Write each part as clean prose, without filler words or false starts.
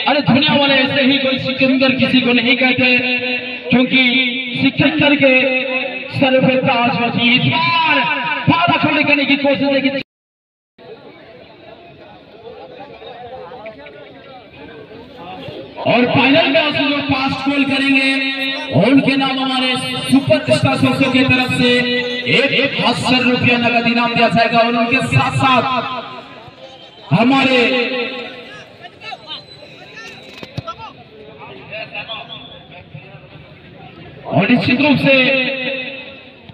अरे दुनिया वाले ऐसे ही कोई सिकंदर किसी को नहीं कहते, क्योंकि सिकंदर के सर पे ताज होती। इस बार बाधा खड़े करने की कोशिश की और फाइनल में ऐसे जो फास्ट गोल करेंगे उनके नाम हमारे सुपरस्टार सोशो की तरफ से 1,000 रुपया नगद इनाम दिया जाएगा। और उनके साथ साथ हमारे और निश्चित रूप से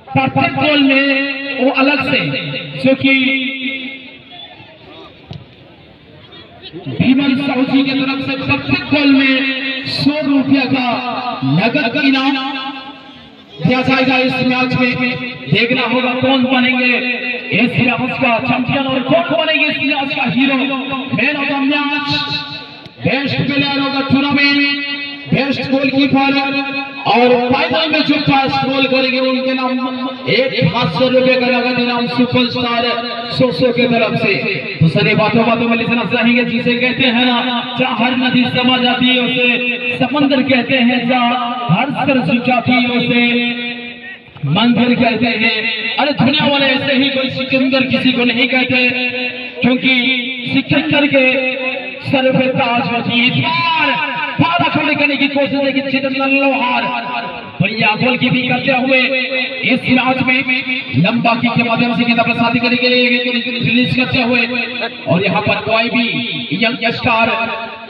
प्रत्येक गोल में वो अलग से, जो कि भीमन साहू जी की तरफ से प्रत्येक गोल में 100 रुपया का नगद इनाम दिया जाएगा। इस मैच में देखना होगा कौन बनेंगे इस मैच का चैंपियन और कौन बनेंगे इस मैच का hero, man of the match, best player of the tournament, best goalkeeper. और फाइनल में जो फास्ट गोल करेंगे उनके नाम 1,000 रुपए का नगद इनाम सुपरस्टार सोशो की तरफ से। तो सारी बातों में लिखना चाहेंगे, जिसे कहते हैं ना, जहाँ हर नदी समा जाती है उसे समंदर कहते हैं, जहाँ हर सर झुकाती है उसे मंदिर कहते हैं। अरे दुनिया वाले ऐसे ही कोई सिकंदर किसी को नहीं कहते, क्योंकि सिकंदर के सर पे ताज होती। इस बार बाधा खड़े करने की कोशिश की चित्रन लोहार बढ़िया गोल की भी करते हुए इस मैच में लंबा किक के माध्यम से किताब प्रसादी करने के लिए रिलीज करते हुए। और यहाँ पर कोई भी young star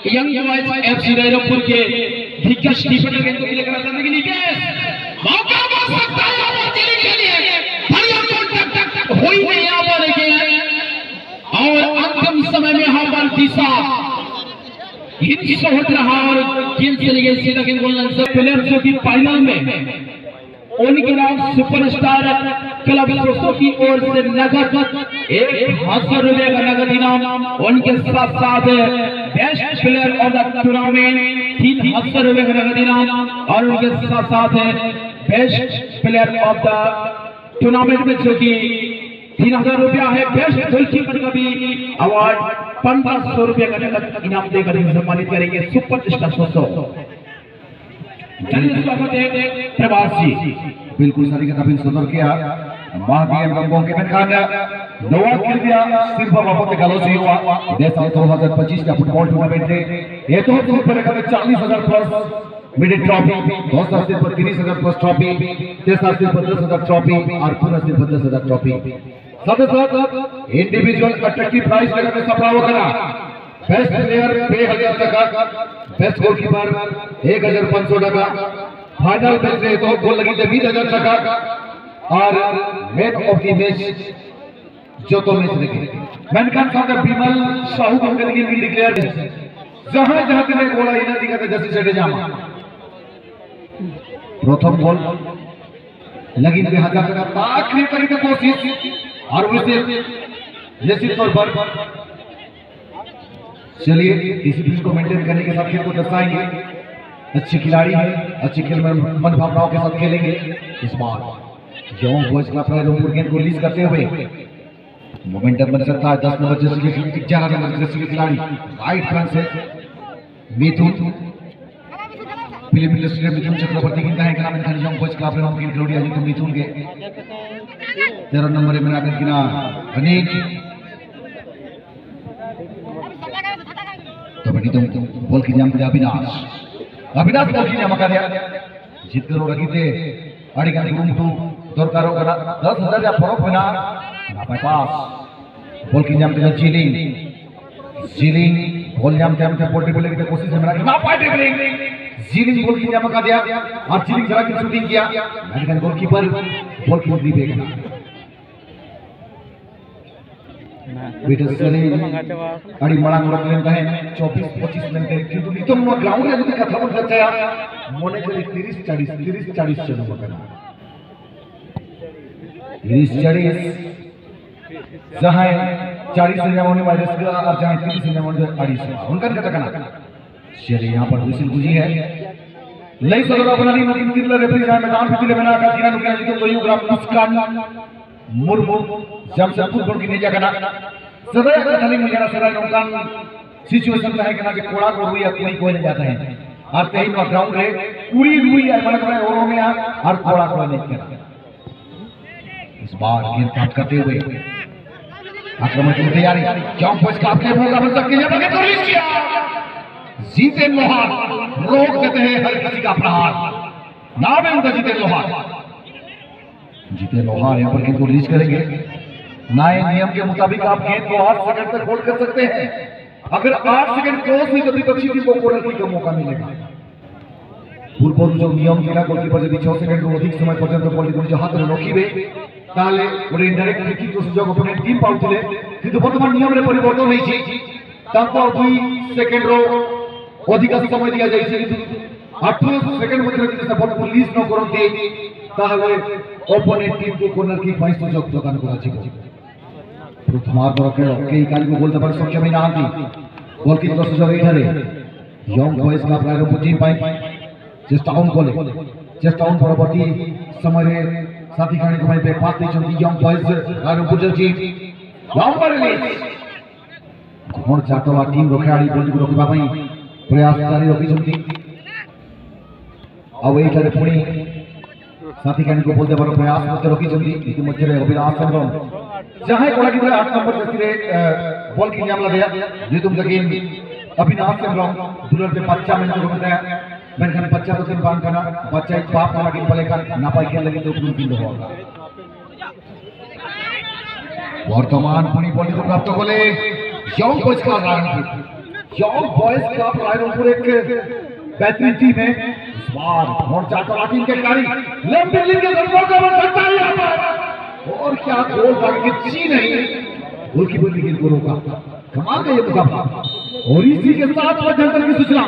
young boys FC Rairangpur के दिग्गज डिफेंडर गेंद को लेकर आते हैं। निकेश मौका मिल सकता है अपॉर्चुनिटी के लिए, बढ़िया कॉन्टैक्ट हुई नहीं यहाँ पर और अंतिम समय में यहाँ पर दिशा होता रहा और गेंद चली गई सीधा गेंद गोल से। प्लेयर जो कि फाइनल में उनके नाम सुपरस्टार क्लब सोशो की ओर से नगद 1,000 रुपए का नगद इनाम, उनके साथ साथ best player of the tournament 3,000 रुपए का नगद इनाम, और उनके साथ साथ best player of the tournament में जो कि 3,000 रुपया है। बेस्ट गोलकीपर का भी अवार्ड 1,500 रुपया का नगद इनाम देकर सम्मानित करेंगे सुपरस्टार सोशो। प्रभास जी बिल्कुल सारी का काफी सुंदर किया महादीय रंगों के मैदान नोवा किया सिर्फ वापस गलोसी हुआ देश 2025 का फुटबॉल टूर्नामेंट है। ये तो ऊपर का 40,000 प्लस मिड ट्रॉफी, 2 सिर्फ 30,000 प्लस ट्रॉफी, 3 सिर्फ 10,000 ट्रॉफी और 5 सिर्फ 10,000 ट्रॉफी। साथ साथ इंडिविजुअल अट्रैक्टिव प्राइस लगाने सफल होगा। बेस्ट प्लेयर 2,000 टका, बेस्ट गोलकीपर 1,500 टका, फाइनल मैच में तो गोल लगी 20,000 टका और मैन ऑफ द मैच जो तो मैच लगे मैनकान साहब विमल साहू कंपनी की मील डिक्लेयर जहां जहां तेरे गोला इना दिखा जैसे चढ़े जामा प्रथम गोल लगी 2,000 टका आखिरी करने की कोशिश और वैसे निश्चित तौर पर चलिए डिसिप्लिन को मेंटेन करने के साथ खेल को दर्शाएंगे। अच्छे खिलाड़ी हैं, अच्छे खेल में मन भावनाओं के साथ खेलेंगे। इस बार यंग बॉयज क्लब रायरंगपुर गेंद को रिलीज करते हुए मोमेंटम बन सकता है 10 नंबर जर्सी के 11 नंबर जर्सी के खिलाड़ी राइट फ्रंट से मिथुन फिल्म इंडस्ट्री में मिथुन चक्रवर्ती की कहें नाम खाली यंग बॉयज क्लब रायरंगपुर की खिलाड़ी आज तो मिथुन के 13 नंबर में आकर किना अनेक तो बड़ी तुम बोल की जाम के अविनाश बोल की जाम कर जीत करो रखी थे अड़ी गाड़ी रूम टू दरकार होगा 10,000 या फरोक बिना ना पास बोल की जाम के जीलिंग बोल जाम के हमसे पोल्ट्री बोले की कोशिश में ना पाए ड्रिबलिंग जीलिंग बोल की जाम का दिया और जीलिंग जरा की शूटिंग किया अमेरिकन गोलकीपर बॉल की दी बेगा अड़ी मड़ांग रखलें कहे 24-25 मिनट किंतु नितम ग्राउंड रे जति कथा बोल जाता है मोने करी 30-40 चलो बकरा 30-40 जहां 40 से जमाने वायरस का और जहां 30 से जमाने 40 उनका कथा करना चलिए यहां पर विशिल गुजी है लई सदरा बनानी नदीम तिरला रेफरी जहां मैदान फितिले बना का दिना नुकिया जी तो यो ग्राम मुस्कान मुर्मू जमशेदपुर की निजा कना सदैव खाली मुझे सदा नौकान सिचुएशन है कि ना कि कोड़ा को रुई या कुड़ी कोई नहीं जाता है और कहीं ना ग्राउंड रे कुड़ी रुई है मन करे ओरो में और कोड़ा कोई नहीं करा। इस बार गेंद काट करते हुए आक्रमण की तैयारी जंप पर काफी मौका बन सकती है बगे तो रिस्क किया जीतेन लोहार रोक देते हैं हर किसी का प्रहार। नाम है उनका जीतेन लोहार। जीतेन लोहार यहाँ पर गेंद को रिलीज करेंगे। नए नियम के मुताबिक आप गेंद को 8 सेकंड तक होल्ड कर सकते हैं। अगर 8 सेकंड क्रॉस हुई तो विपक्षी टीम को कॉर्नर किक का मौका मिलेगा। पूर्व जो नियम ଥିଲା गोलकीपर यदि 6 सेकंड ରୁ ଅଧିକ ସମୟ ପର୍ଯ୍ୟନ୍ତ ବଲ୍ କୁ ନିଜ ହାତରେ ରଖିବେ ତାହେଲେ ଗୋଟେ ଇନଡାଇରେକ୍ଟ ଫ୍ରି କିକ୍ ସୁଯୋଗ ଅପୋନେଣ୍ଟ ଟିମ୍ ପାଉଥିଲେ, କିନ୍ତୁ ବର୍ତ୍ତମାନ ନିୟମରେ ପରିବର୍ତ୍ତନ ହୋଇଛି। ତାଙ୍କୁ 2 ସେକେଣ୍ଡ ରୁ ଅଧିକ ସମୟ ଦିଆଯାଇଛି, କିନ୍ତୁ 8 ସେକେଣ୍ଡ ମଧ୍ୟରେ ଯଦି ସେ ବଲ୍ କୁ ରିଲିଜ ନ କରନ୍ତି ତାହେଲେ ଅପୋନେଣ୍ଟ ଟିମ୍ କୁ କର୍ନର କିକ୍ ପାଇଁ ସୁଯୋଗ ପ୍ରଦାନ କରାଯିବ। ପ୍ରଥମାର୍ଧର ଖେଳ କେହି କାଲିକୁ ଗୋଲ୍ ଦେବାରେ ସକ୍ଷମ ହୋଇନାହାନ୍ତି। ଗୋଲ୍ କିକ୍ର ସୁଯୋଗ ଏଠାରେ young boys club Rairangpur team ପାଇଁ चेष्टा कले चेष्टा परवर्ती समय साथी खाणी को ब्रेकफास्ट देछंती यंग बॉयज रायरंगपुर टीम लंबा रिलीज घोड़ चाटवा टीम खेलाड़ी बॉल को रोकबा पई प्रयास जारी रखिछंती। अब एठारे पुणी साथी खाणी को बॉल देबार प्रयास मते रखिछंती। इतिमध्ये अभिलाष चंद्रन चाहे कोला कि 8 नंबर जर्सी रे बॉल की मामला दिया जे तुम गेम अभिलाष चंद्रन दुलर के 5 मिनट को बताया मैंने बच्चा तो बांध करना बच्चा एक बाप का लगी पले का ना पाई खेल लगी तो पूरी टीम होगा। वर्तमान पुणी बॉल को प्राप्त होले यंग बॉयज का रायरंगपुर एक बेहतरीन टीम है। इस बार और चाटवा टीम के खिलाड़ी लंबी लिंक के मौका बन सकता है यहां पर और क्या गोल भाग की ची नहीं गोलकीपर ने गेंद को रोका। कमाल का ये मुकाबला और इसी के साथ जनता की सूचना